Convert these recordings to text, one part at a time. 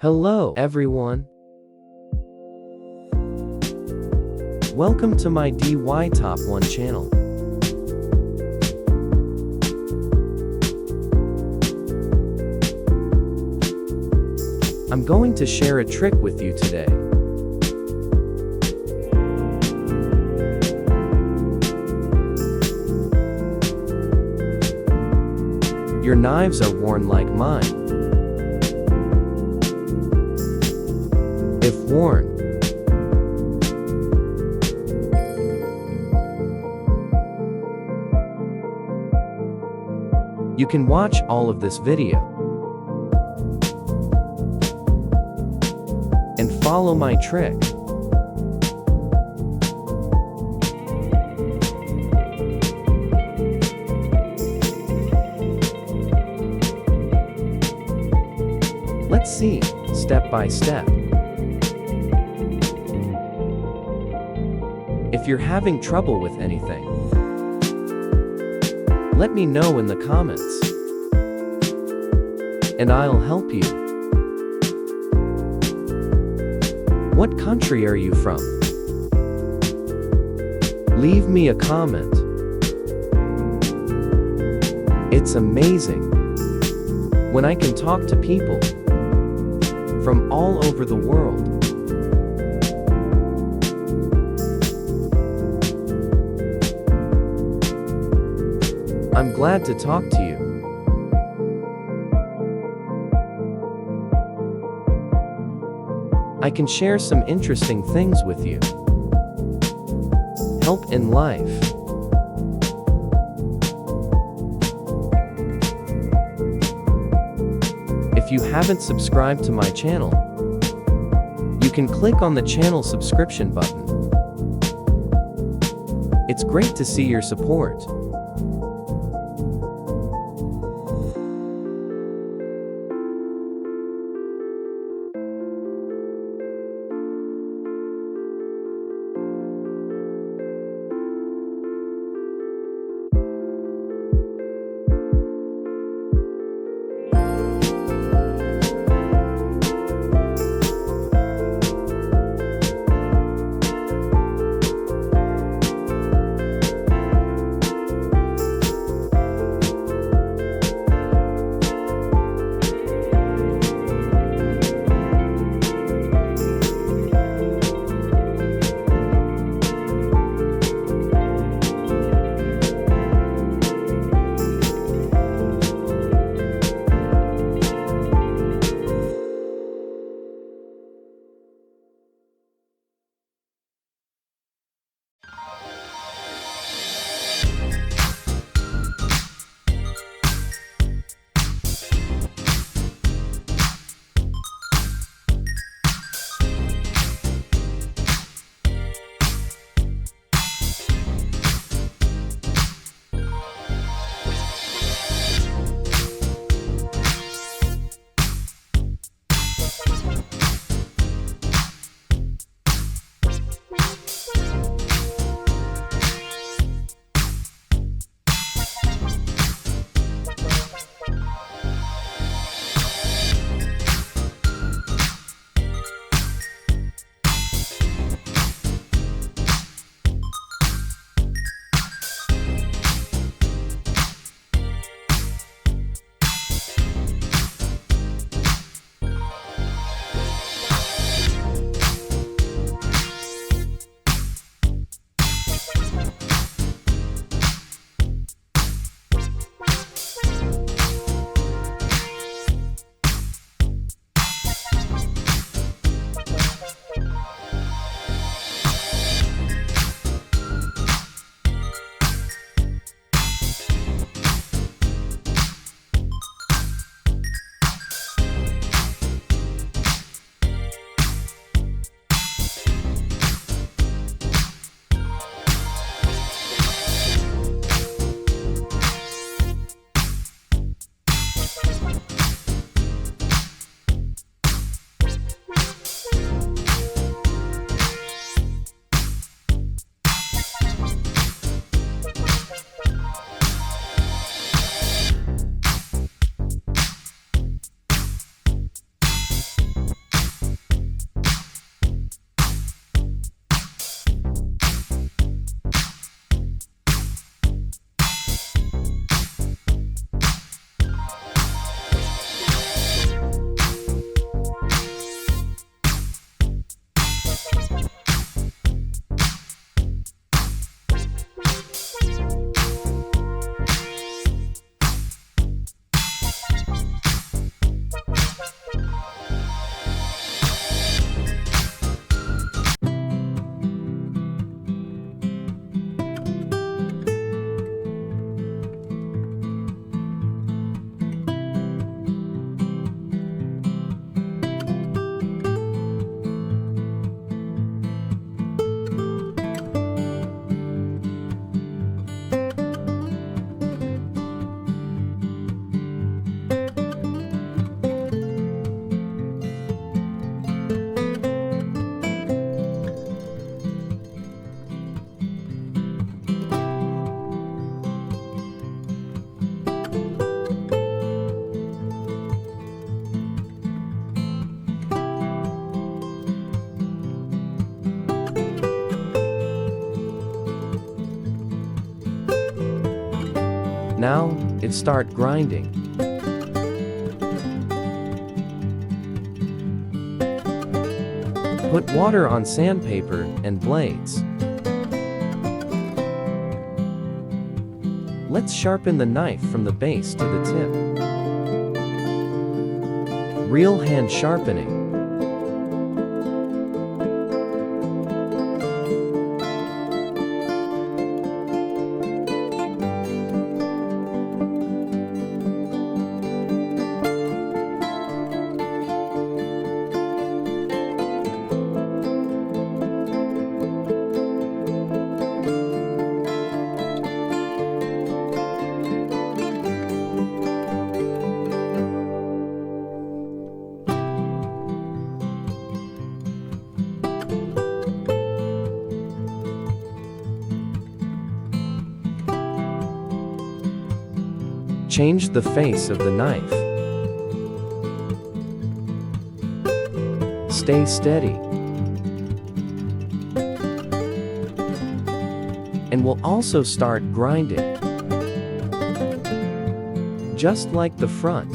Hello, everyone. Welcome to my DiyTop1 channel. I'm going to share a trick with you today. Your knives are worn like mine. If worn, you can watch all of this video and follow my trick. Let's see, step by step. If you're having trouble with anything, let me know in the comments, and I'll help you. What country are you from? Leave me a comment. It's amazing when I can talk to people from all over the world. I'm glad to talk to you. I can share some interesting things with you. Help in life. If you haven't subscribed to my channel, you can click on the channel subscription button. It's great to see your support. Now, it start grinding. Put water on sandpaper and blades. Let's sharpen the knife from the base to the tip. Real hand sharpening. Change the face of the knife. Stay steady. And we'll also start grinding. Just like the front.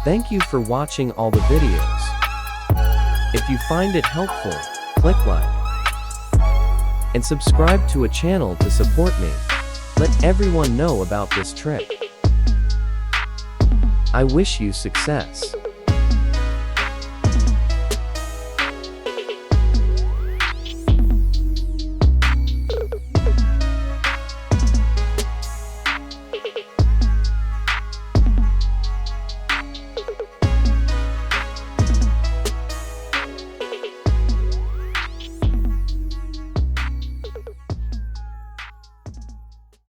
Thank you for watching all the videos. If you find it helpful, click like and subscribe to a channel to support me. Let everyone know about this trick. I wish you success.